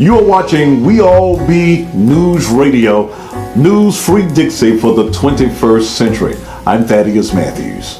You are watching We All Be News Radio, News Free Dixie for the 21st century. I'm Thaddeus Matthews.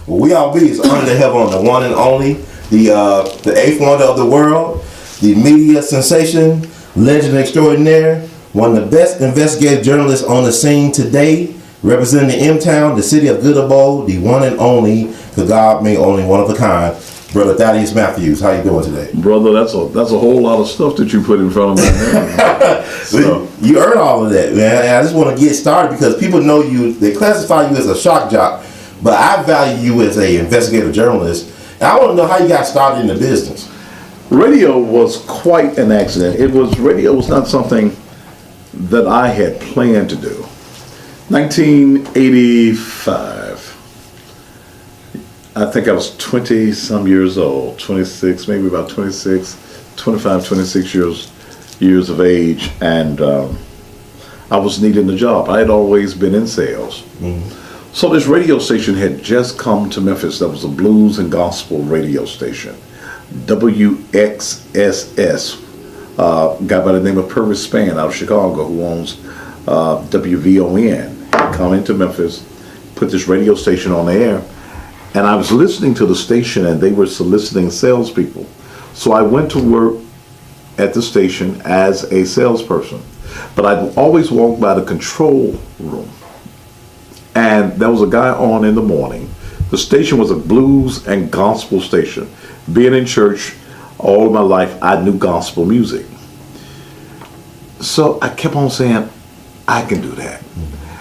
We All Be is honored to have on the one and only, the eighth wonder of the world, the media sensation, legend extraordinaire, one of the best investigative journalists on the scene today, representing the M-Town, the city of Good Abode, the one and only, the God made only, one of a kind, Brother Thaddeus Matthews. How you doing today? Brother, that's a whole lot of stuff that you put in front of me now. So, you earned all of that, man. And I just want to get started because people know you, they classify you as a shock jock, but I value you as an investigative journalist. And I want to know how you got started in the business. Radio was quite an accident. Radio was not something that I had planned to do. 1985. I think I was 20 some years old, 26, maybe about 26, 25, 26 years of age, and I was needing a job. I had always been in sales. Mm-hmm. So this radio station had just come to Memphis. That was a blues and gospel radio station, WXSS. Guy by the name of Purvis Spann out of Chicago, who owns WVON, come into Memphis, put this radio station on the air, and I was listening to the station, and they were soliciting salespeople. So I went to work at the station as a salesperson, but I'd always walk by the control room. And there was a guy on in the morning. The station was a blues and gospel station. Being in church all of my life, I knew gospel music. So I kept on saying, I can do that.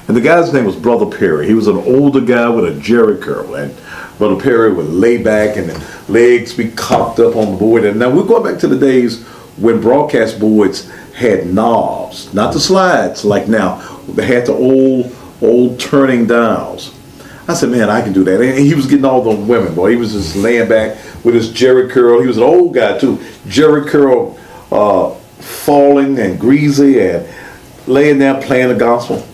And the guy's name was Brother Perry. He was an older guy with a jerry curl. And Brother Perry would lay back and the legs be cocked up on the board. And now we're going back to the days when broadcast boards had knobs, not the slides like now. They had the old turning dials. I said, man, I can do that. And he was getting all the women, boy. He was just laying back with his jerry curl. He was an old guy too. Jerry curl, falling and greasy and laying there playing the gospel.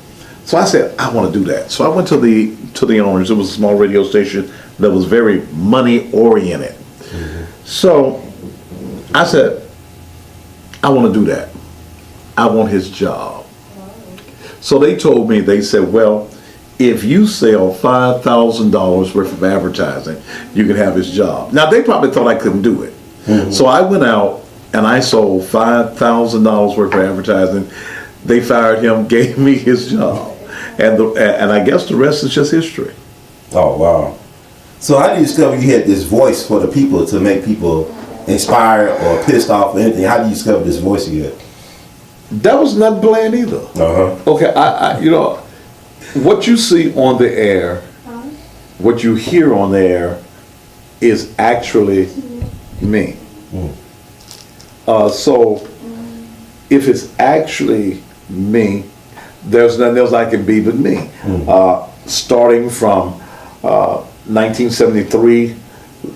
So I said, I want to do that. So I went to the owners. It was a small radio station that was very money oriented. Mm-hmm. So I said, I want to do that. I want his job. So they told me, they said, well, if you sell $5,000 worth of advertising, you can have his job. Now, they probably thought I couldn't do it. Mm-hmm. So I went out and I sold $5,000 worth of advertising. They fired him, gave me his job. And I guess the rest is just history. Oh, wow. So how did you discover you had this voice for the people to make people inspired or pissed off or anything? How did you discover this voice you had? That was not planned either. Uh-huh. Okay, I what you see on the air, what you hear on the air, is actually me. Mm. So if it's actually me, there's nothing else I can be but me. Mm. Starting from 1973,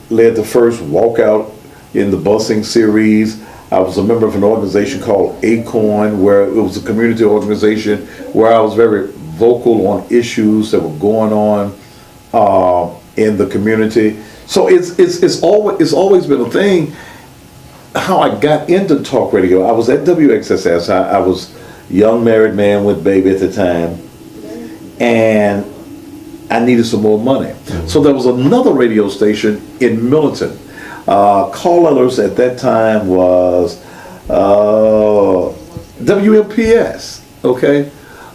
led the first walkout in the busing series. I was a member of an organization called Acorn, where it was a community organization where I was very vocal on issues that were going on in the community. So it's always been a thing. How I got into talk radio, I was at WXSS. I was a young married man with baby at the time, and I needed some more money. Mm-hmm. So there was another radio station in Militant. Call letters at that time was WMPS, okay?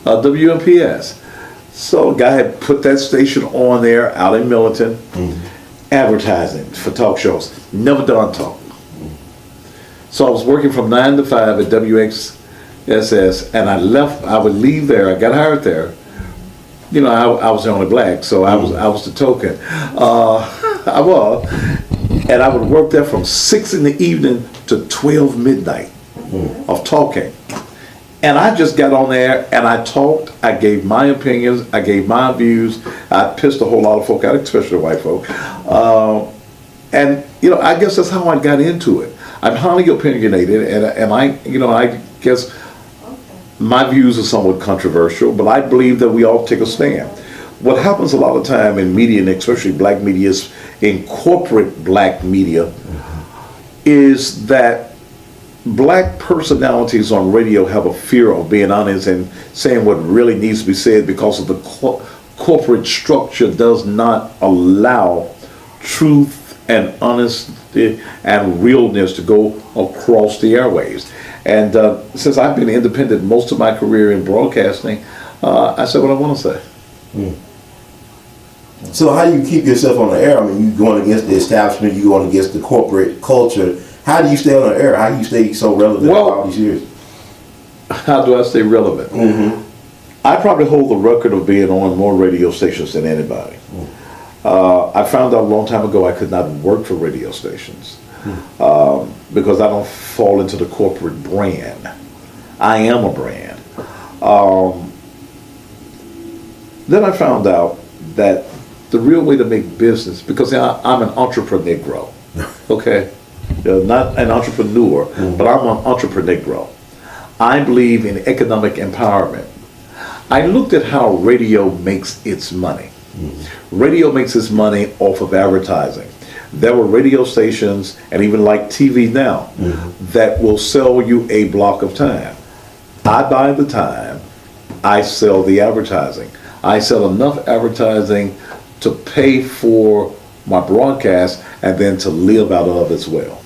WMPS. So a guy had put that station on there out in Militant, advertising for talk shows. Never done talk. So I was working from 9 to 5 at SS, and I left. I would leave there. I got hired there. You know, I was the only black, so I was the token. I was, and I would work there from 6 in the evening to 12 midnight of talking. And I just got on there and I talked. I gave my opinions. I gave my views. I pissed a whole lot of folk out, especially white folk. And you know, I guess that's how I got into it. I'm highly opinionated, and I guess my views are somewhat controversial, but I believe that we all take a stand. What happens a lot of time in media, and especially black media, in corporate black media, is that black personalities on radio have a fear of being honest and saying what really needs to be said because of the corporate structure does not allow truth and honesty and realness to go across the airwaves. And since I've been independent most of my career in broadcasting, I said what I want to say. So how do you keep yourself on the air? I mean, you going against the establishment, you going against the corporate culture. How do you stay on the air? How do you stay so relevant all these years? How do I stay relevant? I probably hold the record of being on more radio stations than anybody. I found out a long time ago I could not work for radio stations because I don't fall into the corporate brand. I am a brand. Then I found out that the real way to make business, because I'm an entrepreneur, okay? Not an entrepreneur, but I'm an entrepreneur. I believe in economic empowerment. I looked at how radio makes its money. Radio makes its money off of advertising. There were radio stations, and even like TV now, that will sell you a block of time. I buy the time, I sell the advertising. I sell enough advertising to pay for my broadcast and then to live out of as well.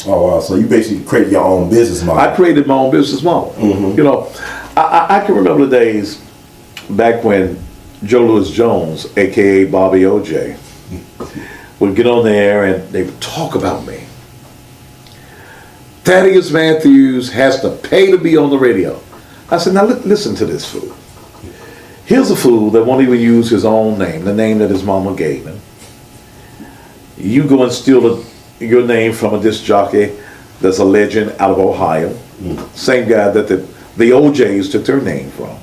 Oh wow! So you basically created your own business model. I created my own business model. You know, I can remember the days back when Joe Louis Jones, aka Bobby OJ, would get on there and they would talk about me. Thaddeus Matthews has to pay to be on the radio. I said, now listen to this fool. Here's a fool that won't even use his own name, the name that his mama gave him. You go and steal your name from a disc jockey that's a legend out of Ohio. Same guy that the OJs took their name from.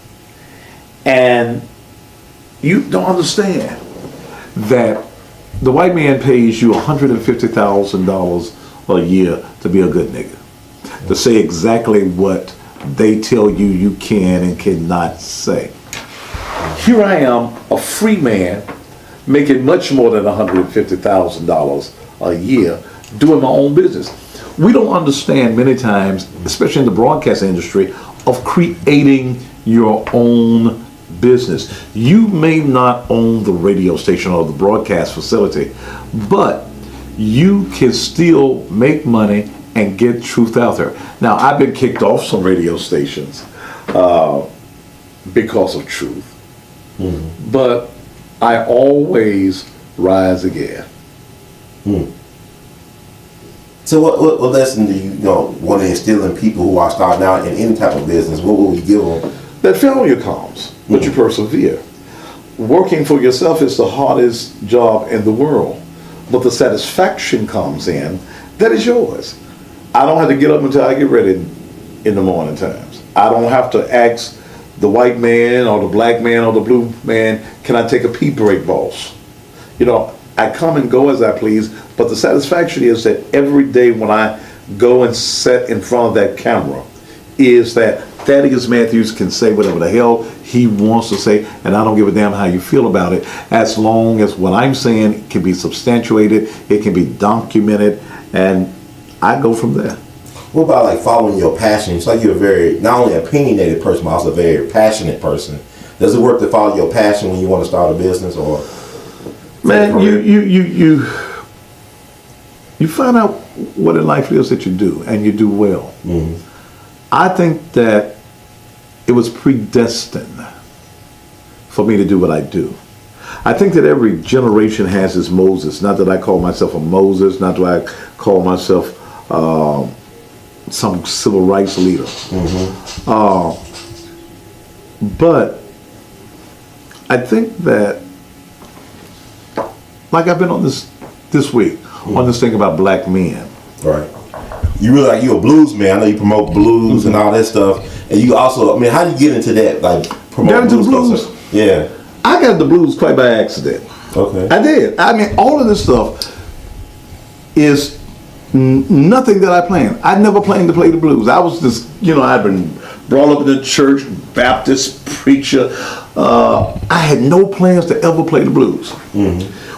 And you don't understand that the white man pays you $150,000 a year to be a good nigga. To say exactly what they tell you you can and cannot say. Here I am, a free man, making much more than $150,000 a year, doing my own business. We don't understand many times, especially in the broadcast industry, of creating your own business. You may not own the radio station or the broadcast facility, but you can still make money and get truth out there. Now, I've been kicked off some radio stations because of truth, but I always rise again. So what lesson do you want to instill in people who are starting out in any type of business? What will you give them? That failure comes, but you persevere. Working for yourself is the hardest job in the world, but the satisfaction comes in, that is yours. I don't have to get up until I get ready in the morning times. I don't have to ask the white man or the black man or the blue man, can I take a pee break, boss? You know, I come and go as I please, but the satisfaction is that every day when I go and sit in front of that camera is that Thaddeus Matthews can say whatever the hell he wants to say, and I don't give a damn how you feel about it, as long as what I'm saying can be substantiated, it can be documented, and I go from there. What about like following your passion? It's like you're a very, not only opinionated person, but also a very passionate person. Does it work to follow your passion when you want to start a business, or? Man, you find out what in life it is that you do, and you do well. I think that it was predestined for me to do what I do. I think that every generation has its Moses. Not that I call myself a Moses, not that I call myself some civil rights leader. But I think that, like I've been on this week, on this thing about black men. Right. You really like, you're a blues man. I know you promote blues and all that stuff. And you also, I mean, how do you get into that? Like, promote Got into blues? the blues? Yeah. I got into blues quite by accident. Okay. I did. I mean, all of this stuff is nothing that I planned. I never planned to play the blues. I was just, I'd been brought up in the church, Baptist preacher. I had no plans to ever play the blues.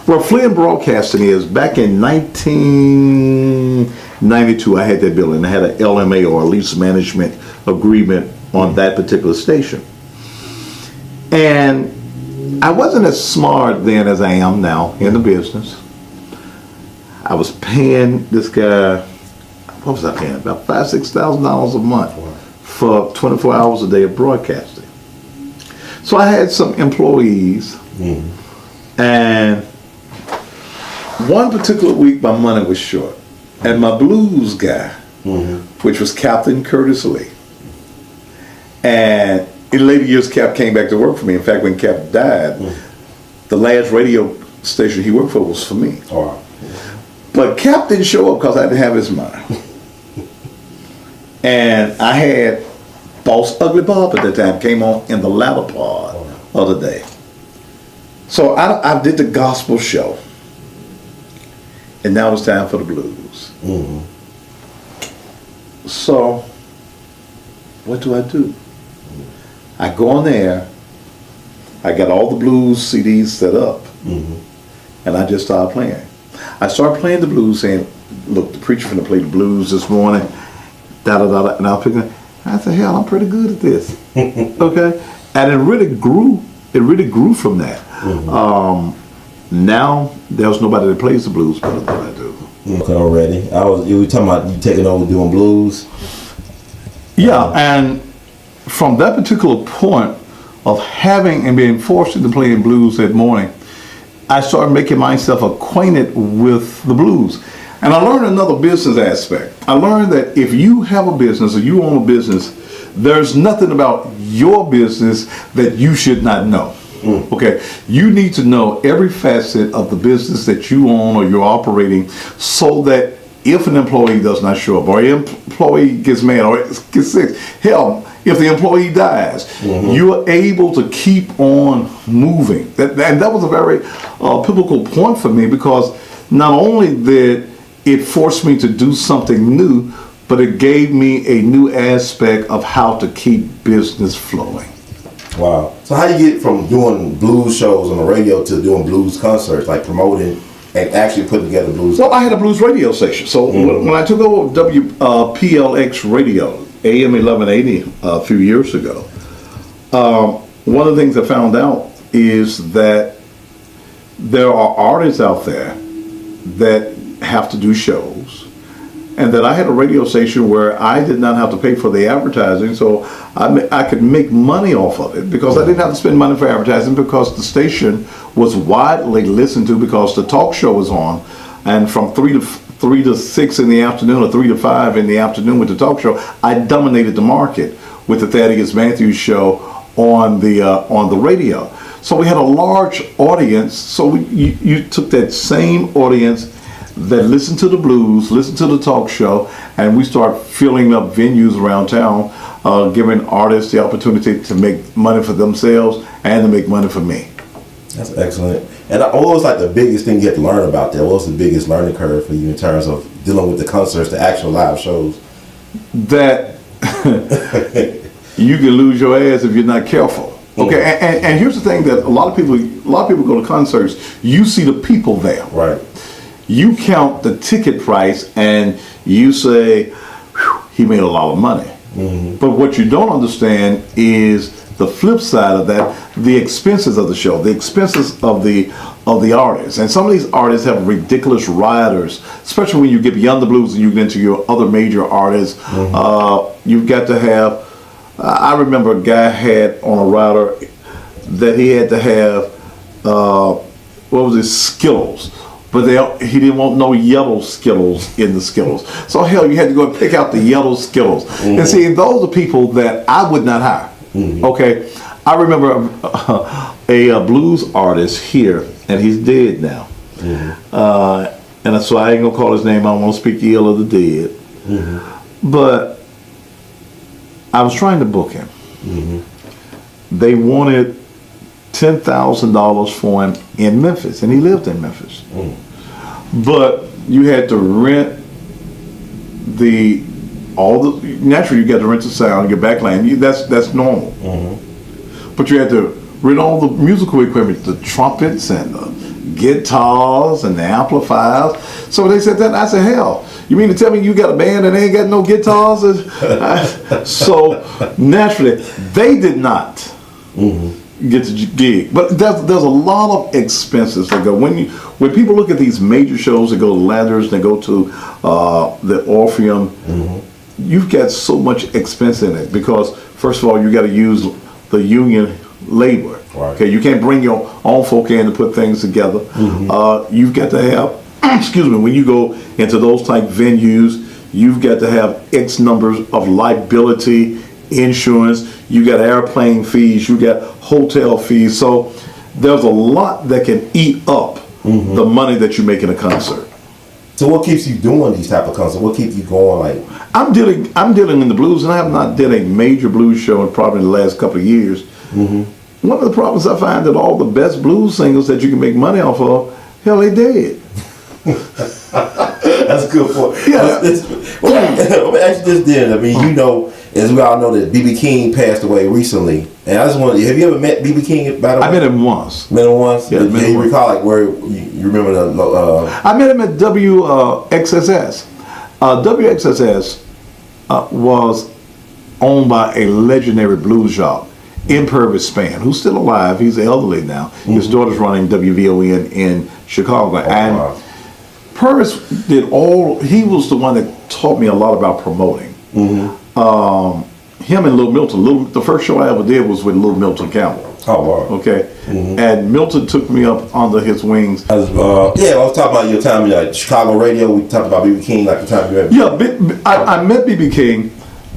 Where Flynn Broadcasting is, back in 1992, I had that building. I had an LMA, or a lease management agreement, on that particular station. And I wasn't as smart then as I am now in the business. I was paying this guy, what was I paying? About $5,000-$6,000 a month for 24 hours a day of broadcasting. So I had some employees, and one particular week my money was short. And my blues guy, which was Captain Curtis Lee, and in later years Cap came back to work for me. In fact, when Cap died, the last radio station he worked for was for me. But Cap didn't show up because I didn't have his money. And I had Boss Ugly Bob at that time, came on in the latter part of the day. So I did the gospel show. And now it's time for the blues. So, what do? I go on there, I got all the blues CDs set up, and I just started playing. I started playing the blues, saying, look, the preacher finna play the blues this morning, da-da-da-da, and I was picking, I said, hell, I'm pretty good at this. Okay? And it really grew from that. Now, there's nobody that plays the blues better than I do. Okay, already. You were talking about you taking over doing blues? Yeah, and from that particular point of having and being forced into playing blues that morning, I started making myself acquainted with the blues. And I learned another business aspect. I learned that if you have a business or you own a business, there's nothing about your business that you should not know. Okay, you need to know every facet of the business that you own or you're operating, so that if an employee does not show up, or an employee gets mad or gets sick, hell, if the employee dies, you're able to keep on moving. And that was a very pivotal point for me, because not only did it force me to do something new, but it gave me a new aspect of how to keep business flowing. Wow. So how do you get from doing blues shows on the radio to doing blues concerts, like promoting and actually putting together blues? Well, I had a blues radio station. So when I took over WPLX radio, AM 1180 a few years ago, one of the things I found out is that there are artists out there that have to do shows, and that I had a radio station where I did not have to pay for the advertising, so I could make money off of it, because I didn't have to spend money for advertising, because the station was widely listened to, because the talk show was on, and from 3 to 6 in the afternoon, or 3 to 5 in the afternoon with the talk show, I dominated the market with the Thaddeus Matthews show on the radio. So we had a large audience. So you took that same audience that listened to the blues, listened to the talk show, and we start filling up venues around town, giving artists the opportunity to make money for themselves and to make money for me. That's excellent. And what was like the biggest thing you had to learn about that? What was the biggest learning curve for you in terms of dealing with the concerts, the actual live shows? That you can lose your ass if you're not careful. Okay, and here's the thing that a lot of people go to concerts. You see the people there. Right. You count the ticket price and you say, he made a lot of money. But what you don't understand is the flip side of that, the expenses of the show, the expenses of the artists. And some of these artists have ridiculous riders, especially when you get beyond the blues and you get into your other major artists. You've got to have, I remember a guy had on a rider that he had to have, Skittles but he didn't want no yellow Skittles in the Skittles. So hell, you had to go and pick out the yellow Skittles. And see, those are people that I would not hire. Okay, I remember a blues artist here, and he's dead now. And so I ain't gonna call his name. I don't want to speak ill of the dead. But I was trying to book him. They wanted $10,000 for him in Memphis, and he lived in Memphis. But you had to rent naturally you got to rent the sound, your backline. That's normal. But you had to rent all the musical equipment, the trumpets and the guitars and the amplifiers. So they said that, I said, hell, you mean to tell me you got a band and they ain't got no guitars? So naturally, they did not get the gig. But there's a lot of expenses that go. When people look at these major shows, they go to Ladders, they go to the Orpheum, you've got so much expense in it because, first of all, you got to use the union labor. Okay, you can't bring your own folk in to put things together. You've got to have, excuse me, when you go into those type venues, you've got to have X numbers of liability, insurance, you got airplane fees, you got hotel fees. So there's a lot that can eat up the money that you make in a concert. So what keeps you doing these type of concerts? What keeps you going? Like, I'm dealing in the blues, and I have not did a major blues show in probably the last couple of years. One of the problems I find that all the best blues singers that you can make money off of, hell, they dead. That's a good point. Yeah. Let me ask you this then. I mean, you know, as we all know that B.B. King passed away recently. And I just wonder, have you ever met B.B. King, by the way? I met him once. Met him once? Yeah, Can you recall, like, where you remember the... I met him at WXSS. WXSS was owned by a legendary blues shop in Purvis Spann, who's still alive. He's elderly now. His daughter's running WVON in Chicago. And Purvis he was the one that taught me a lot about promoting. Him and Little Milton. The first show I ever did was with Little Milton Campbell. Oh, wow. Okay. And Milton took me up under his wings. I was talking about your time at Chicago radio. We talked about B.B. King, like the time you met. Yeah, I met B.B. King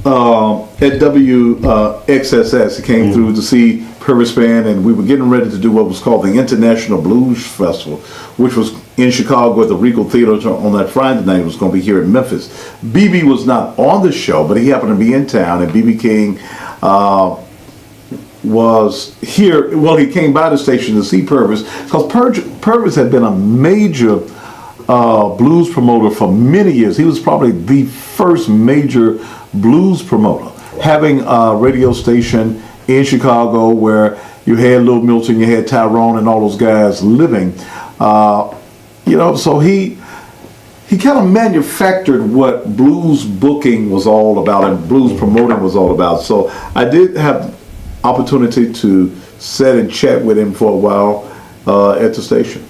at WXSS. He came through to see Purvis Spann, and we were getting ready to do what was called the International Blues Festival, which was in Chicago at the Regal Theater on that Friday night. It was going to be here in Memphis. B.B. was not on the show, but he happened to be in town, and B.B. King was here. Well, he came by the station to see Purvis, because Purvis had been a major blues promoter for many years. He was probably the first major blues promoter, having a radio station in Chicago where you had Little Milton, you had Tyrone, and all those guys living. So he kind of manufactured what blues booking was all about and blues promoting was all about. So I did have opportunity to sit and chat with him for a while at the station.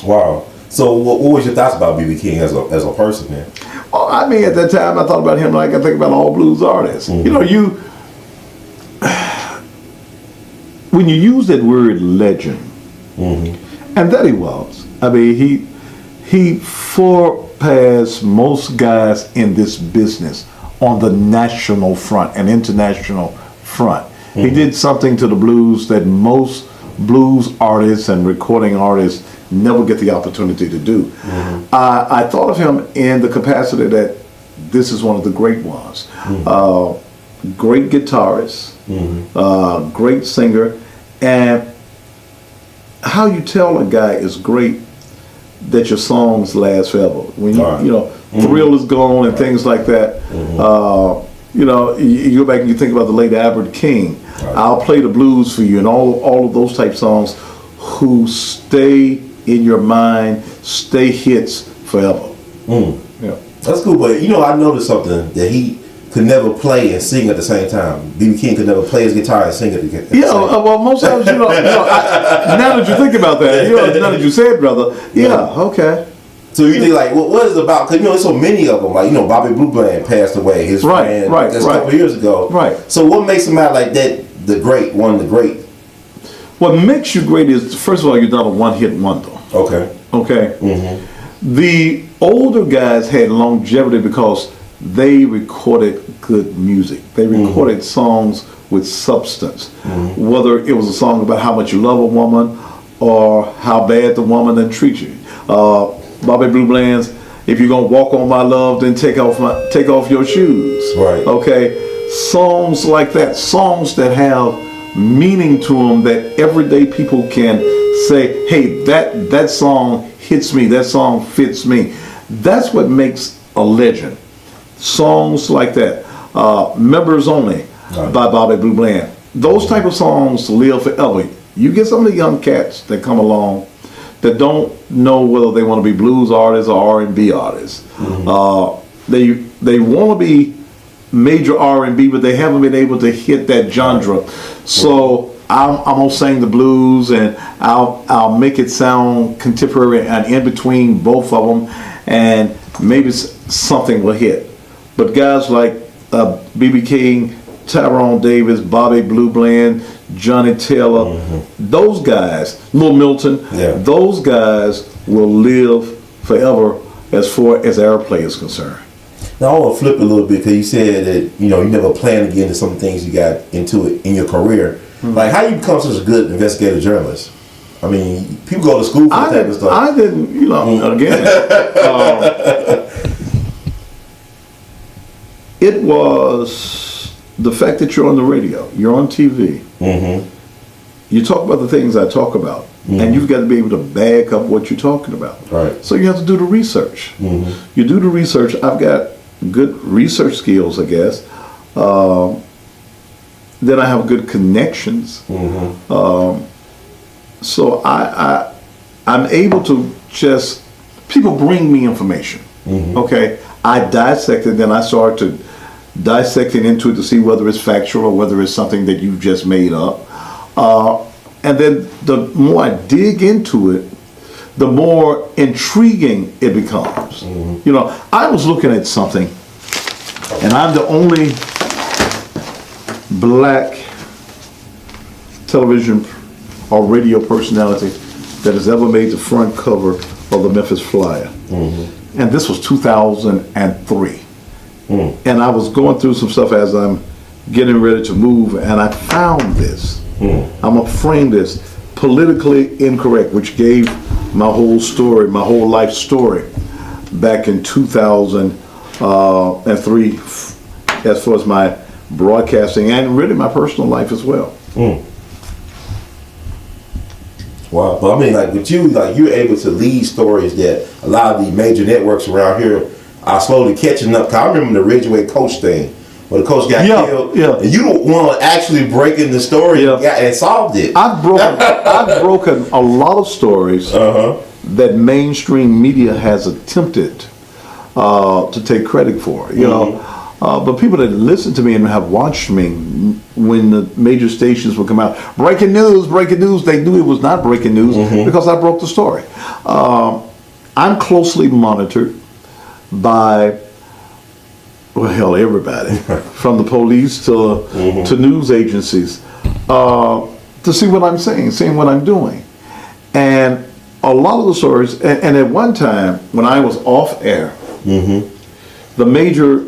Wow. So what was your thoughts about B.B. King as a person then? Well, I mean, at that time, I thought about him like I think about all blues artists. When you use that word legend, and that he was. I mean, he surpassed most guys in this business on the national front and international front. He did something to the blues that most blues artists and recording artists never get the opportunity to do. I thought of him in the capacity that this is one of the great ones. Great guitarist, great singer, and how you tell a guy is great that your songs last forever. When Thrill is gone and things like that. You go back and you think about the late Albert King. I'll Play the Blues for You, and all of those type songs who stay in your mind, stay hits forever. Yeah. That's cool, but I noticed something that he could never play and sing at the same time. B.B. King could never play his guitar and sing at the same time. Well, most times, now that you think about that, now that you said, brother, okay. So you think like, what is it about? Because there's so many of them. Like Bobby Blue Bland passed away. His friend, that's a couple years ago. Right. So what makes him out like that? The great. What makes you great is, first of all, you're not a one-hit wonder. Okay. Okay? The older guys had longevity because they recorded good music. They recorded songs with substance. Whether it was a song about how much you love a woman or how bad the woman then treats you. Bobby Blue Bland's "If You're Gonna Walk on My Love, Then Take Off Your Shoes." Right. Okay? Songs like that. Songs that have meaning to them, that everyday people can say, hey, that song hits me, that song fits me. That's what makes a legend. Songs like that. Members Only by Bobby Blue Bland. Those type of songs live forever. You get some of the young cats that come along that don't know whether they want to be blues artists or R&B artists. They want to be major R&B, but they haven't been able to hit that genre. So I'm gonna sing the blues, and I'll make it sound contemporary and in between both of them, and maybe something will hit. But guys like B.B. King, Tyrone Davis, Bobby Blue Bland, Johnny Taylor, those guys, Lil Milton, those guys will live forever as far as airplay is concerned. Now I want to flip it a little bit, because you said that you never planned to get into some things you got into it in your career. Like, how you become such a good investigative journalist? I mean, people go to school for that type of stuff. I didn't, again. It was the fact that you're on the radio, you're on TV. You talk about the things I talk about, and you've got to be able to back up what you're talking about. Right. So you have to do the research. You do the research. I've got good research skills, I guess. Then I have good connections. So I'm able to just, people bring me information. Okay, I dissect it, then I start to dissecting into it to see whether it's factual or whether it's something that you've just made up. And then the more I dig into it, the more intriguing it becomes. I was looking at something, and I'm the only black television or radio personality that has ever made the front cover of the Memphis Flyer. And this was 2003. And I was going through some stuff as I'm getting ready to move, and I found this. I'm gonna frame this, politically incorrect, which gave my whole story, my whole life story, back in 2003, as far as my broadcasting and really my personal life as well. Wow. But I mean, like with you, like you're able to lead stories that a lot of the major networks around here are slowly catching up. 'Cause I remember the Ridgeway coach thing, where the coach got killed, and you don't want to actually break in the story and solved it. I've broken a lot of stories that mainstream media has attempted to take credit for. But people that listen to me and have watched me when the major stations would come out, breaking news, they knew it was not breaking news because I broke the story. I'm closely monitored by, well, hell, everybody, from the police to news agencies, to see what I'm saying, seeing what I'm doing. And a lot of the stories, and at one time, when I was off air, the major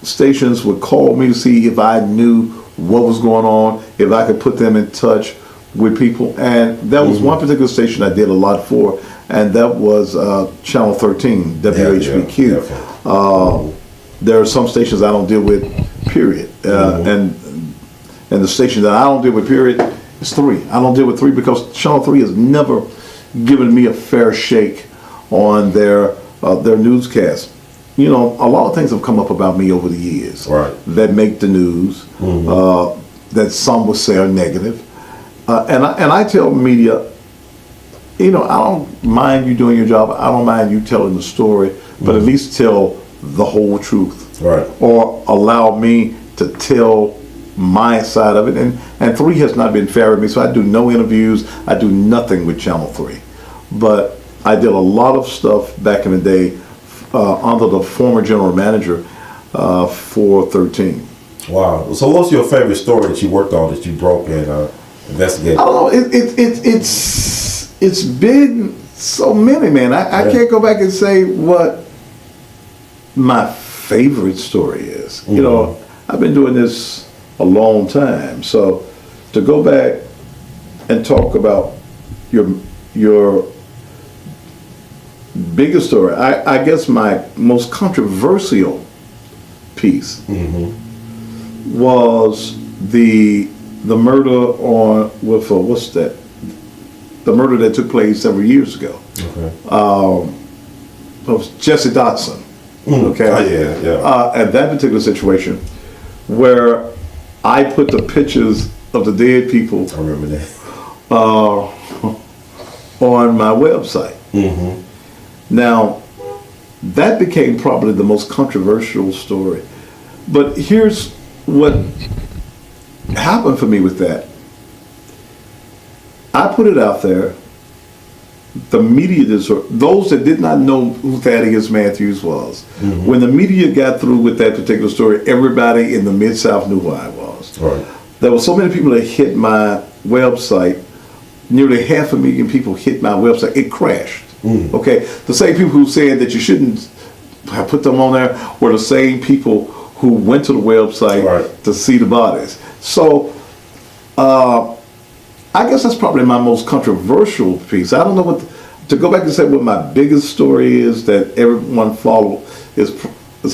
stations would call me to see if I knew what was going on, if I could put them in touch with people. And that was one particular station I did a lot for, and that was Channel 13, WHBQ. There are some stations I don't deal with, period. And the station that I don't deal with, period, is 3. I don't deal with 3 because Channel 3 has never given me a fair shake on their newscast. A lot of things have come up about me over the years that make the news, that some would say are negative. And I tell media, I don't mind you doing your job. I don't mind you telling the story, but at least tell the whole truth. Or allow me to tell my side of it. And 3 has not been fair with me, so I do no interviews. I do nothing with Channel 3. But I did a lot of stuff back in the day under the former general manager for 13. Wow. So what's your favorite story that you worked on, that you broke and investigated? I don't know. It's been So many, man. I can't go back and say what my favorite story is. You know, I've been doing this a long time. So to go back and talk about your biggest story, I guess my most controversial piece was the murder what's that? The murder that took place several years ago. Okay. It was Jesse Dotson. Okay. Oh, yeah. At that particular situation, where I put the pictures of the dead people. I remember that. On my website. Now, that became probably the most controversial story. But here's what happened for me with that. I put it out there. The media, those that did not know who Thaddeus Matthews was, when the media got through with that particular story, everybody in the Mid-South knew who I was. Right. There were so many people that hit my website. Nearly 500,000 people hit my website. It crashed. Okay, the same people who said that you shouldn't have put them on there were the same people who went to the website to see the bodies. So, I guess that's probably my most controversial piece. I don't know what to go back and say what my biggest story is that everyone followed is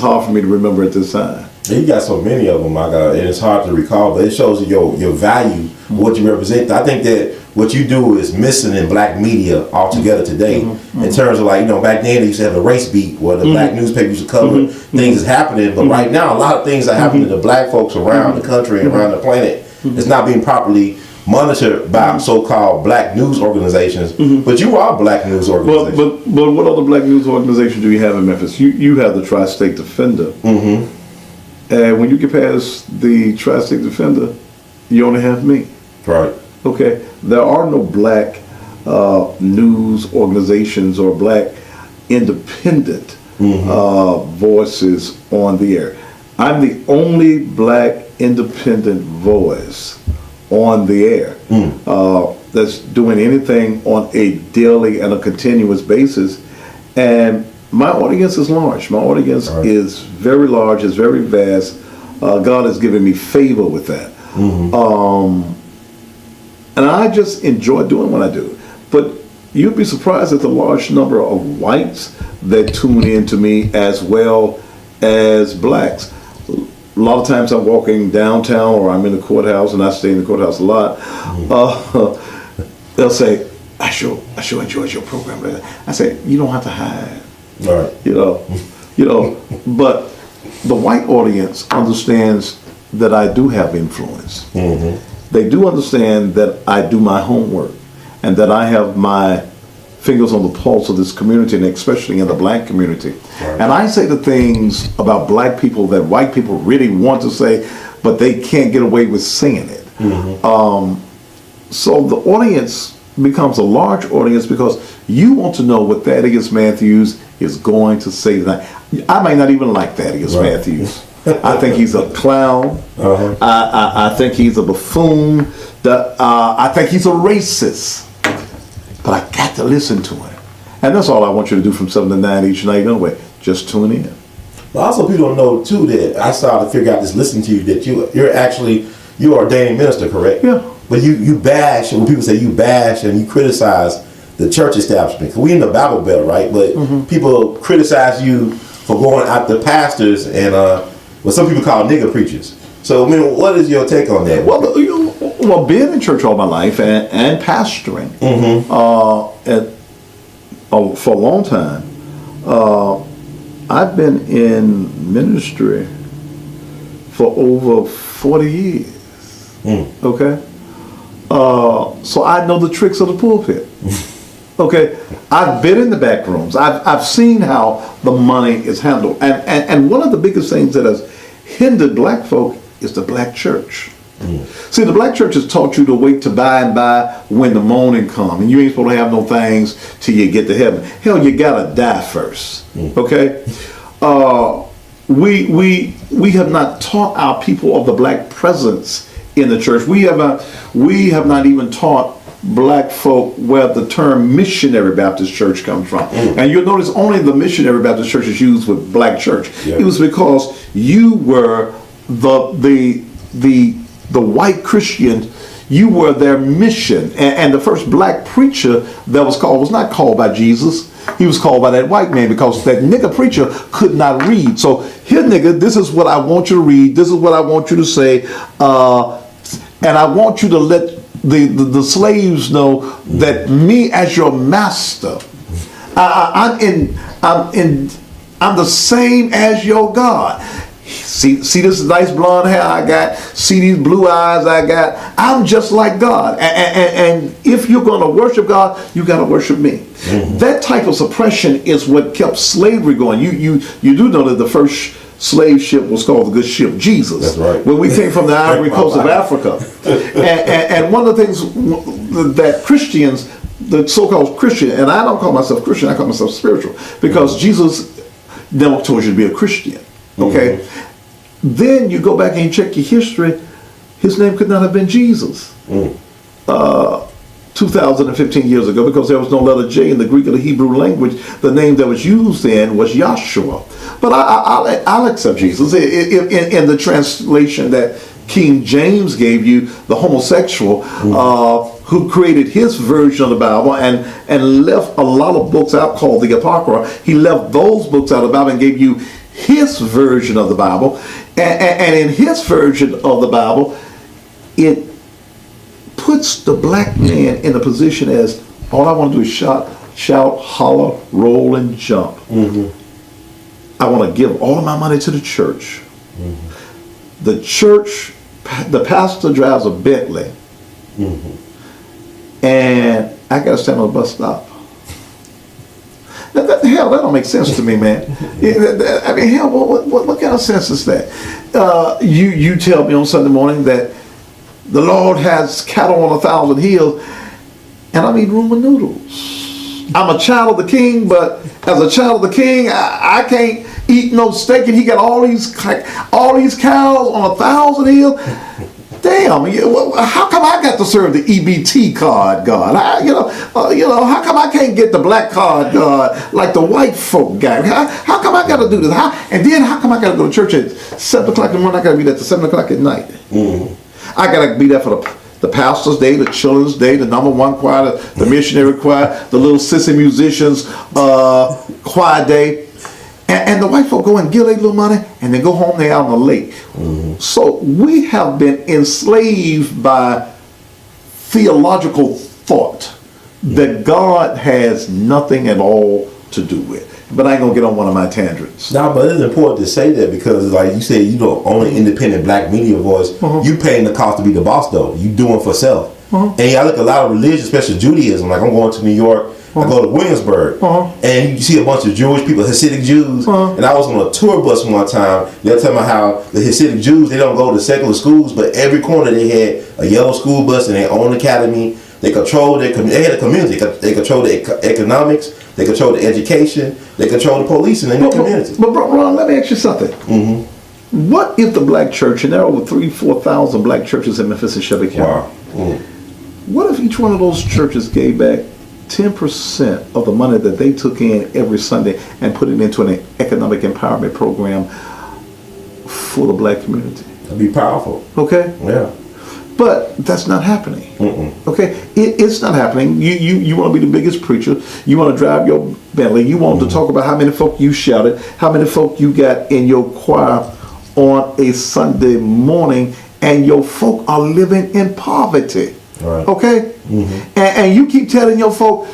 hard for me to remember at this time. You got so many of them, my God, and it's hard to recall, but it shows your value, what you represent. I think that what you do is missing in black media altogether today. In terms of, like, you know, back then they used to have a race beat where the black newspaper used to cover things that's happening, but right now a lot of things are happening to black folks around the country and around the planet. It's not being properly monitored by so-called black news organizations, but you are a black news organization. But what other black news organization do you have in Memphis? You have the Tri-State Defender. And when you get past the Tri-State Defender, you only have me. Right. Okay. There are no black news organizations or black independent voices on the air. I'm the only black independent voice on the air that's doing anything on a daily and a continuous basis. And my audience is large. My audience is very large, is very vast. God has given me favor with that. And I just enjoy doing what I do. But you'd be surprised at the large number of whites that tune in to me as well as blacks. A lot of times I'm walking downtown or I'm in the courthouse, and I stay in the courthouse a lot. They'll say, I sure enjoyed your program. I say, you don't have to hide. Right. You know, but the white audience understands that I do have influence. They do understand that I do my homework and that I have my fingers on the pulse of this community, and especially in the black community. And I say the things about black people that white people really want to say, but they can't get away with saying it. So the audience becomes a large audience because you want to know what Thaddeus Matthews is going to say tonight. I might not even like Thaddeus Matthews. I think he's a clown. I think he's a buffoon. I think he's a racist. But I got to listen to him. And that's all I want you to do from 7 to 9 each night anyway. Just tune in. But also people don't know too that I started to figure out this listening to you that you're an ordained minister, correct? Yeah. But you bash, when people say you bash and you criticize the church establishment. 'Cause we in the Bible Belt, right? But people criticize you for going after pastors and what some people call nigger preachers. So, I mean, what is your take on that? Well, being in church all my life and pastoring for a long time, I've been in ministry for over 40 years. Okay? So I know the tricks of the pulpit. Okay? I've been in the back rooms. I've seen how the money is handled. And one of the biggest things that has hindered black folk is the black church. See, the black church has taught you to wait to buy and buy when the morning comes, and you ain't supposed to have no things till you get to heaven. Hell, you gotta die first. Okay? We have not taught our people of the black presence in the church. We have not even taught black folk where the term missionary Baptist church comes from. And you'll notice only the missionary Baptist church is used with black church. Yeah. It was because you were the white Christian, you were their mission. And the first black preacher that was not called by Jesus. He was called by that white man because that nigger preacher could not read. So here, nigga, this is what I want you to read. This is what I want you to say. And I want you to let the slaves know that me as your master, I'm the same as your God. See this nice blonde hair I got. See these blue eyes I got. I'm just like God. And if you're going to worship God, you got to worship me. That type of suppression is what kept slavery going. You do know that the first slave ship was called the good ship Jesus. That's right. When we came from the Ivory Coast of Africa. And one of the things that Christians, the so-called Christian, and I don't call myself Christian, I call myself spiritual, because Jesus never told you to be a Christian. Okay? Then you go back and you check your history, his name could not have been Jesus. 2015 years ago, because there was no letter J in the Greek or the Hebrew language. The name that was used then was Yahshua. But I'll accept Jesus. In the translation that King James gave you, the homosexual who created his version of the Bible and left a lot of books out called the Apocrypha, he left those books out of the Bible and gave you his version of the Bible. And in his version of the Bible, it puts the black man in a position as all I want to do is shout, holler, roll, and jump. I want to give all of my money to the church. The church, the pastor drives a Bentley, and I got to stand on the bus stop. Hell, that don't make sense to me, man. I mean, hell, what kind of sense is that? You tell me on Sunday morning that the Lord has cattle on 1,000 hills, and I'm eating ramen noodles. I'm a child of the King, but as a child of the King, I can't eat no steak, and he got all these cows on 1,000 hills. Damn, how come I got to serve the EBT card, God? How come I can't get the black card, God, like the white folk got? How come I got to do this? And then how come I got to go to church at 7 o'clock in the morning? I got to be there till 7 o'clock at night. I got to be there for the pastor's day, the children's day, the number one choir, the missionary choir, the little sissy musicians choir day. And the white folk go and give their little money and then go home, they're out on the lake. So we have been enslaved by theological thought that God has nothing at all to do with. But I ain't gonna get on one of my tangents. No, but it's important to say that because, like you said, you the only independent black media voice. You paying the cost to be the boss, though. You doing for self. And I look at a lot of religions, especially Judaism. Like I'm going to New York. I go to Williamsburg, and you see a bunch of Jewish people, Hasidic Jews, and I was on a tour bus one time. They're talking about how the Hasidic Jews, they don't go to secular schools, but every corner they had a yellow school bus and their own academy. They control they had a community. They control the economics, they control the education, they control the policing in the community. But Ron, let me ask you something. What if the black church, and there are over 3,000-4,000 black churches in Memphis and Shelby County, what if each one of those churches gave back 10% of the money that they took in every Sunday and put it into an economic empowerment program for the black community? That'd be powerful. Okay? Yeah. But that's not happening. Okay? It's not happening. You want to be the biggest preacher. You want to drive your Bentley. You want to talk about how many folk you shouted, how many folk you got in your choir on a Sunday morning, and your folk are living in poverty. Right. Okay? And you keep telling your folk,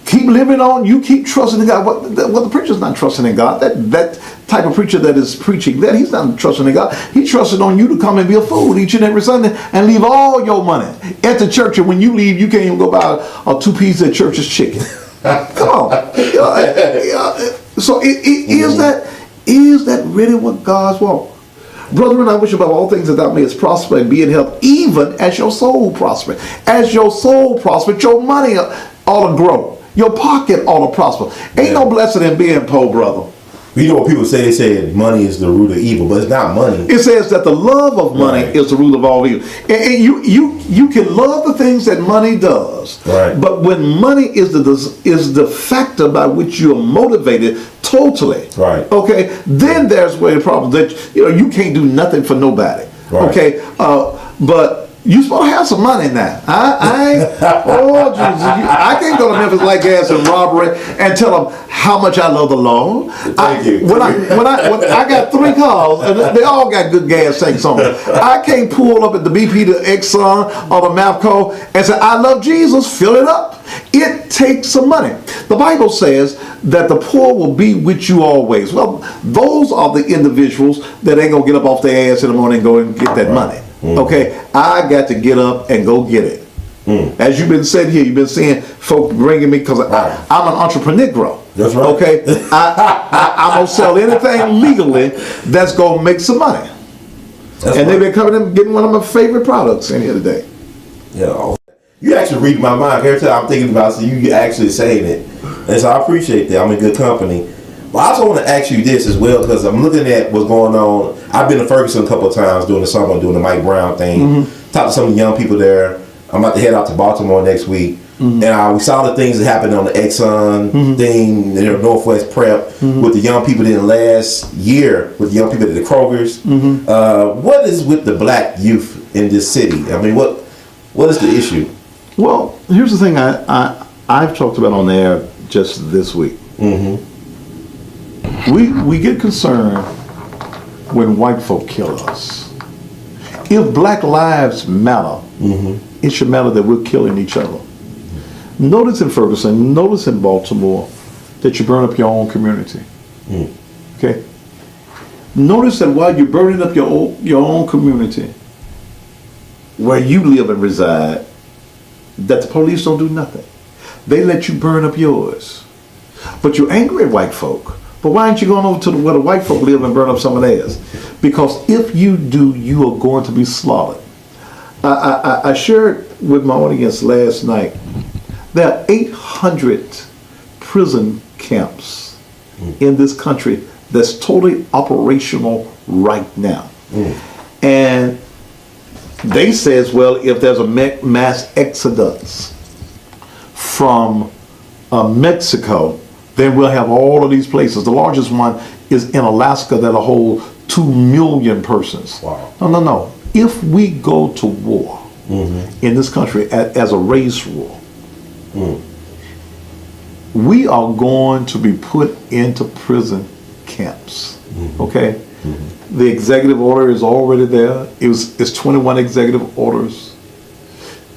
keep living on, you keep trusting in God. Well, the preacher's not trusting in God. That type of preacher that is preaching that, he's not trusting in God. He's trusting on you to come and be a fool each and every Sunday and leave all your money at the church. And when you leave, you can't even go buy a 2-piece at church's chicken. Come on. So is that really what God's want? Brethren, I wish above all things that thou mayest prosper and be in health, even as your soul prosper. As your soul prosper, your money ought to grow. Your pocket ought to prosper. Ain't no blessing in being poor, brother. You know what people say? They say money is the root of evil, but it's not money. It says that the love of money is the root of all evil. And you can love the things that money does. Right. But when money is the factor by which you're motivated totally. Right. Okay. Then there's where the problem that you can't do nothing for nobody. Right. Okay. But you supposed to have some money now. Oh Jesus! I can't go to Memphis like gas and robbery and tell them how much I love the Lord. Thank you. When I got 3 cars and they all got good gas tanks on them. I can't pull up at the BP, the Exxon, or the Mavco and say I love Jesus. Fill it up. It takes some money. The Bible says that the poor will be with you always. Well, those are the individuals that ain't gonna get up off their ass in the morning and go and get that money. Okay, I got to get up and go get it. As you've been saying here, you've been seeing folk bringing me because I'm an entrepreneur. That's right. Okay, I'm gonna sell anything legally that's gonna make some money. They've been coming and getting one of my favorite products in here today. Yeah, you actually read my mind every time I'm thinking about it. So you actually saying it, and so I appreciate that. I'm in good company. But I also want to ask you this as well, because I'm looking at what's going on. I've been to Ferguson a couple of times doing the summer, doing the Mike Brown thing. Talked to some of the young people there. I'm about to head out to Baltimore next week. And we saw the things that happened on the Exxon thing, the Northwest Prep, with the young people in last year, with the young people at the Kroger's. What is with the black youth in this city? I mean, what is the issue? Well, here's the thing I've talked about on air just this week. We get concerned when white folk kill us. If black lives matter, it should matter that we're killing each other. Notice in Ferguson, notice in Baltimore that you burn up your own community. Okay? Notice that while you're burning up your own community, where you live and reside, that the police don't do nothing. They let you burn up yours. But you're angry at white folk. But why aren't you going over to where the white folk live and burn up some of theirs? Because if you do, you are going to be slaughtered. I shared with my audience last night, there are 800 prison camps in this country that's totally operational right now. And they says, well, if there's a mass exodus from Mexico, then we'll have all of these places. The largest one is in Alaska that'll hold 2 million persons. Wow. No. If we go to war in this country as a race war, we are going to be put into prison camps. Okay? The executive order is already there. It's 21 executive orders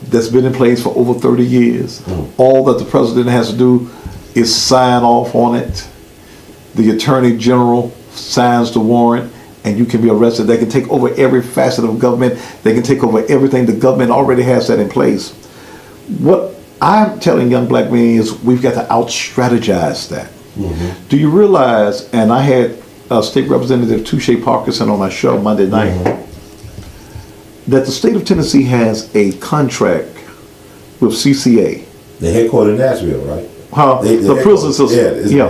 that's been in place for over 30 years. All that the president has to do is sign off on it. The attorney general signs the warrant and you can be arrested. They can take over every facet of government. They can take over everything. The government already has that in place. What I'm telling young black men is we've got to out-strategize that. Do you realize, and I had State Representative Touche Parkinson on my show Monday night, that the state of Tennessee has a contract with CCA. The headquarters in Nashville, right? The prison system. Yeah.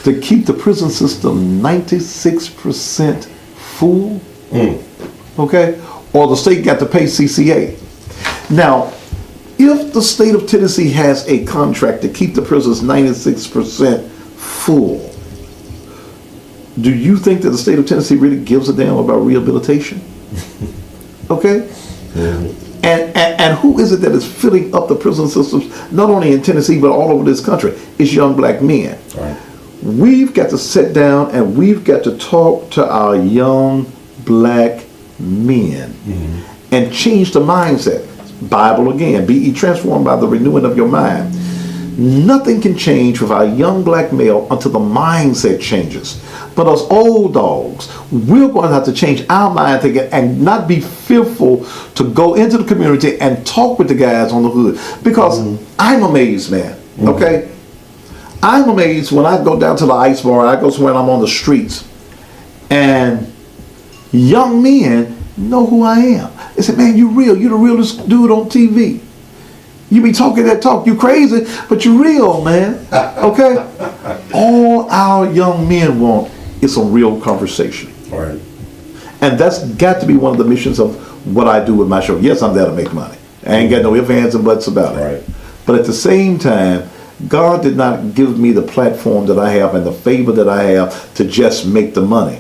To keep the prison system 96% full, okay? Or the state got to pay CCA. Now, if the state of Tennessee has a contract to keep the prisons 96% full, do you think that the state of Tennessee really gives a damn about rehabilitation? Okay? And who is it that is filling up the prison systems, not only in Tennessee, but all over this country? It's young black men. Right. We've got to sit down and we've got to talk to our young black men and change the mindset. Bible again, be ye transformed by the renewing of your mind. Nothing can change with our young black male until the mindset changes. But us old dogs, we're going to have to change our mind and not be fearful to go into the community and talk with the guys on the hood. Because I'm amazed, man. Okay? I'm amazed when I go down to the ice bar, I go somewhere and I'm on the streets, and young men know who I am. They say, man, you're the realest dude on TV. You be talking that talk, you crazy, but you real, man. Okay? All our young men want is some real conversation. Right. And that's got to be one of the missions of what I do with my show. Yes, I'm there to make money. I ain't got no ifs, ands, and buts about it. Right. But at the same time, God did not give me the platform that I have and the favor that I have to just make the money.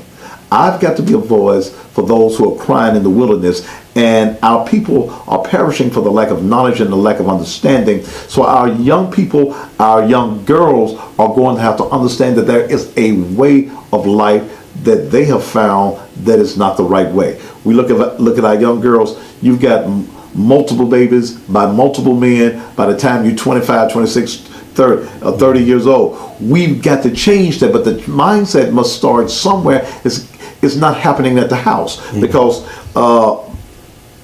I've got to be a voice for those who are crying in the wilderness, and our people are perishing for the lack of knowledge and the lack of understanding. So our young people, our young girls are going to have to understand that there is a way of life that they have found that is not the right way. We look at our young girls. You've got multiple babies by multiple men. By the time you're 25, 26, 30 years old, we've got to change that. But the mindset must start somewhere. It's not happening at the house, because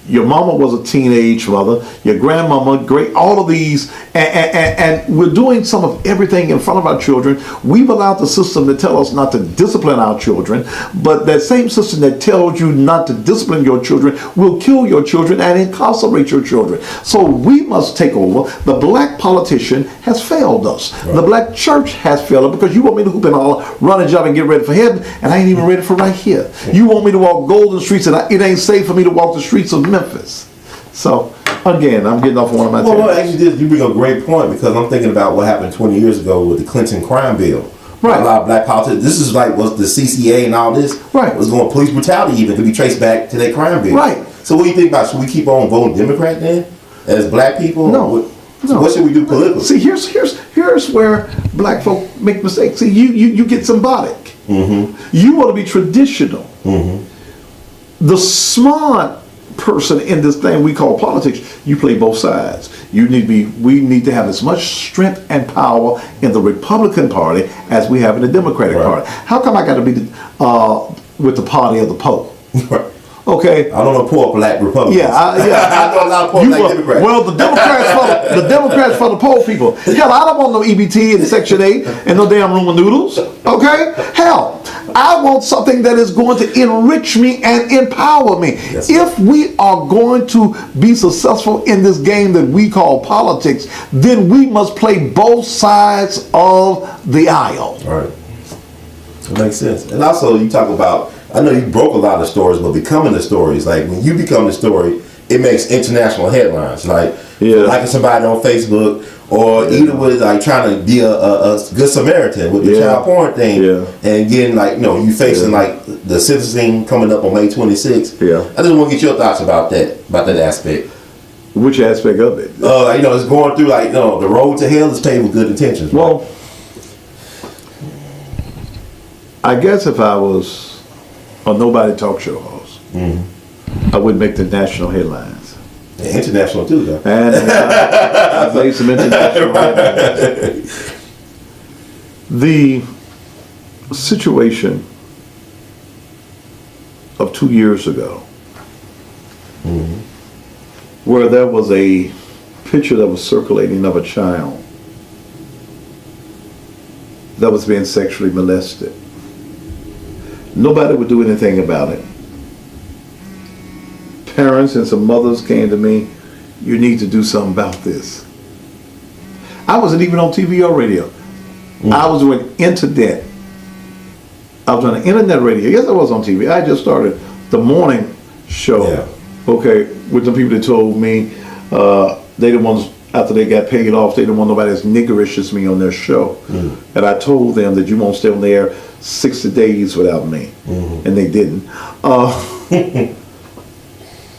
your mama was a teenage mother, your grandmama, all of these, and we're doing some of everything in front of our children. We've allowed the system to tell us not to discipline our children, but that same system that tells you not to discipline your children will kill your children and incarcerate your children. So we must take over. The black politician has failed us. Right. The black church has failed us, because you want me to hoop and all, run a job and get ready for heaven, and I ain't even ready for right here. You want me to walk golden streets, and it ain't safe for me to walk the streets of Memphis. So again, I'm getting off one of my. Well, actually, you bring a great point, because I'm thinking about what happened 20 years ago with the Clinton crime bill. Right. A lot of black politicians. This is like was the CCA and all this. Right. Was going police brutality even to be traced back to that crime bill. Right. So what do you think about? Should we keep on voting Democrat then, as black people? No. So what should we do politically? See, here's where black folk make mistakes. See, you get symbolic. Mm-hmm. You want to be traditional. Mm-hmm. The smart person in this thing we call politics, you play both sides. We need to have as much strength and power in the Republican Party as we have in the Democratic Party. How come I got to be with the party of the Pope? Right. Okay. I don't know poor black Republicans. Yeah, I know a lot of poor black Democrats. Well, the Democrats for the poor people. Hell, I don't want no EBT and Section 8 and no damn Roman noodles. Okay? Hell, I want something that is going to enrich me and empower me. Yes, if we are going to be successful in this game that we call politics, then we must play both sides of the aisle. All right. That makes sense. And also, you talk about, I know you broke a lot of stories, but becoming the stories, like when you become the story, it makes international headlines. Like liking somebody on Facebook, or either with like trying to be a good Samaritan with the child porn thing, and getting like, you facing like the sentencing coming up on May 26th. I just want to get your thoughts about that aspect. Which aspect of it? It's going through like, the road to hell is paved with good intentions. Right? Well, I guess if I was a nobody talk show host, I would make the national headlines. Yeah, international too, though. And I've made some international headlines. The situation of 2 years ago, where there was a picture that was circulating of a child that was being sexually molested. Nobody would do anything about it. Parents and some mothers came to me, you need to do something about this. I wasn't even on TV or radio. I was doing internet. I was on the internet radio. Yes, I was on TV. I just started the morning show. Okay, with the people that told me they didn't want, after they got paid off, they didn't want nobody as niggerish as me on their show. And I told them that you won't stay on the air 60 days without me. And they didn't.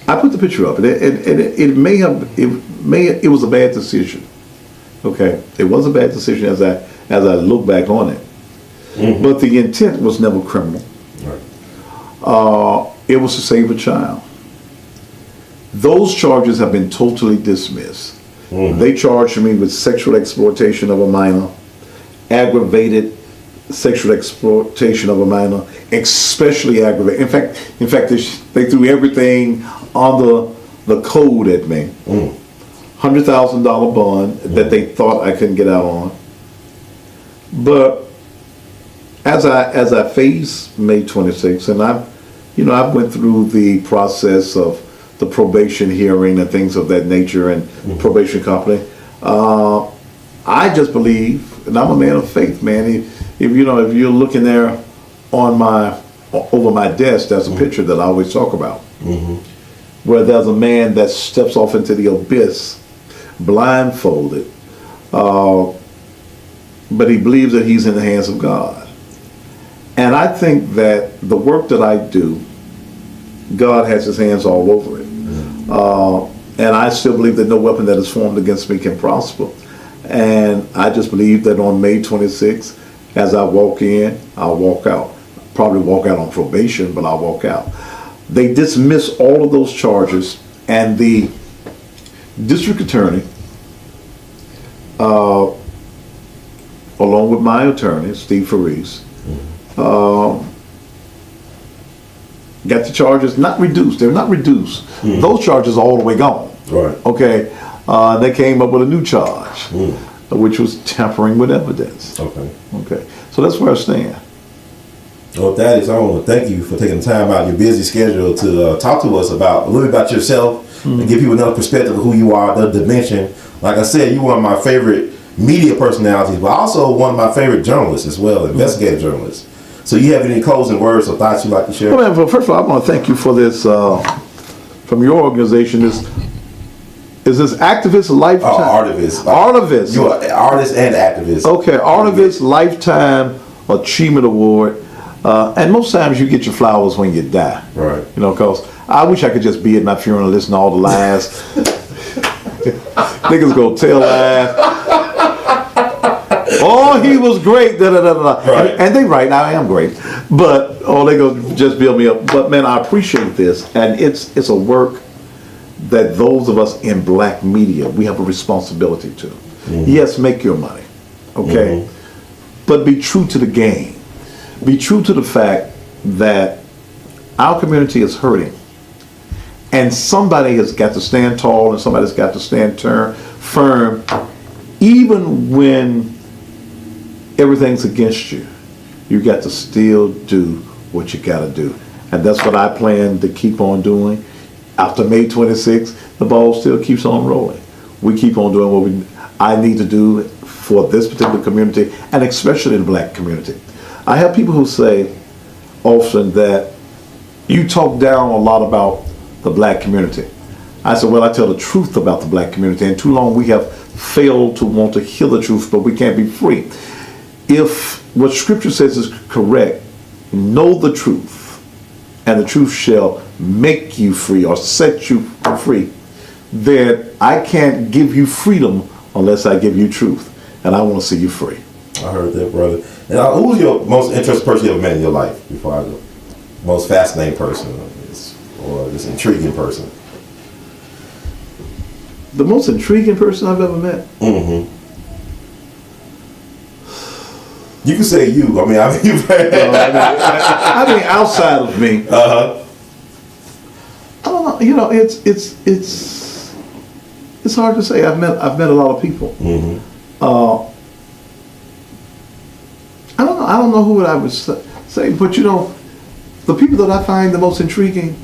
I put the picture up, and it was a bad decision. Okay, it was a bad decision as I look back on it. But the intent was never criminal. It was to save a child. Those charges have been totally dismissed. They charged me with sexual exploitation of a minor, aggravated sexual exploitation of a minor, especially aggravated. In fact, they threw everything under the code at me. $100,000 bond that they thought I couldn't get out on. But as I faced May 26th, and I went through the process of the probation hearing and things of that nature and probation company. I just believe, and I'm a man of faith, man. If you're looking there over my desk, there's a picture that I always talk about, where there's a man that steps off into the abyss, blindfolded, but he believes that he's in the hands of God. And I think that the work that I do, God has his hands all over it. And I still believe that no weapon that is formed against me can prosper. And I just believe that on May 26th, as I walk in, I'll walk out. Probably walk out on probation, but I'll walk out. They dismiss all of those charges, and the district attorney, along with my attorney, Steve Faris, got the charges not reduced. They're not reduced. Those charges are all the way gone. Right. Okay. They came up with a new charge, which was tampering with evidence. Okay. Okay. So that's where I stand. Well, Thaddeus, I want to thank you for taking time out of your busy schedule to talk to us about a little bit about yourself and give people another perspective of who you are, the dimension. Like I said, you're one of my favorite media personalities, but also one of my favorite journalists as well, investigative journalists. So you have any closing words or thoughts you'd like to share? Well, man, first of all, I want to thank you for this, from your organization, is this Activist Lifetime? Artivist. Artivist. You're an artist and activist. Okay, Artivist Lifetime Achievement Award. And most times you get your flowers when you die. Right. Because I wish I could just be at my funeral and listen to all the lies. Niggas go tell lies. Oh, he was great. Da, da, da, da. Right. And they right, I am great. But, they go just build me up. But, man, I appreciate this. And it's a work that those of us in black media, we have a responsibility to. Yes, make your money. Okay? But be true to the game. Be true to the fact that our community is hurting. And somebody has got to stand tall and somebody's got to stand firm, even when everything's against you. You got to still do what you got to do. And that's what I plan to keep on doing. After May 26th, the ball still keeps on rolling. We keep on doing what I need to do for this particular community, and especially the black community. I have people who say often that you talk down a lot about the black community. I said, well, I tell the truth about the black community, and too long we have failed to want to hear the truth, but we can't be free. If what Scripture says is correct, know the truth, and the truth shall make you free or set you free, then I can't give you freedom unless I give you truth, and I want to see you free. I heard that, brother. And who was your most interesting person you ever met in your life before I go? Most fascinating person or just intriguing person? The most intriguing person I've ever met? You can say you. I mean, outside of me. I don't know. It's hard to say. I've met a lot of people. I don't know who I would say, but the people that I find the most intriguing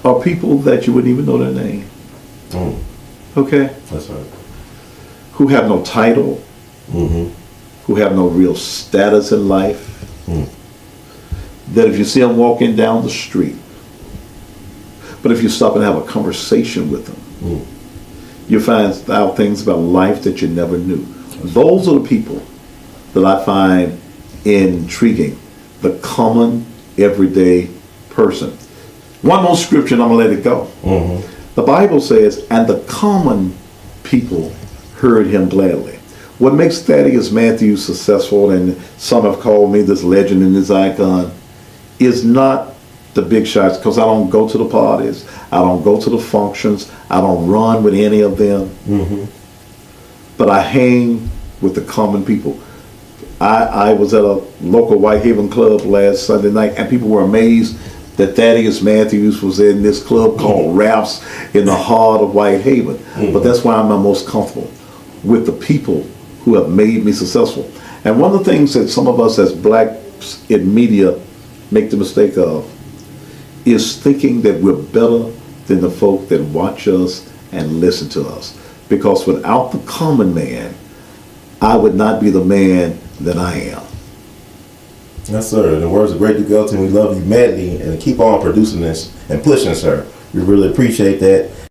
are people that you wouldn't even know their name. Okay? That's right. Who have no title, who have no real status in life, that if you see them walking down the street, but if you stop and have a conversation with them, you find out things about life that you never knew. Those are the people that I find intriguing, the common, everyday person. One more scripture and I'm going to let it go. The Bible says, and the common people heard him gladly. What makes Thaddeus Matthews successful, and some have called me this legend and this icon, is not the big shots, because I don't go to the parties, I don't go to the functions, I don't run with any of them, but I hang with the common people. I was at a local Whitehaven club last Sunday night, and people were amazed that Thaddeus Matthews was in this club called Ralph's in the heart of Whitehaven. But that's why I'm most comfortable with the people who have made me successful. And one of the things that some of us as blacks in media make the mistake of is thinking that we're better than the folk that watch us and listen to us. Because without the common man, I would not be the man that I am. Yes, sir. In the words of Great Duke Ellington, we love you madly and keep on producing this and pushing, sir. We really appreciate that.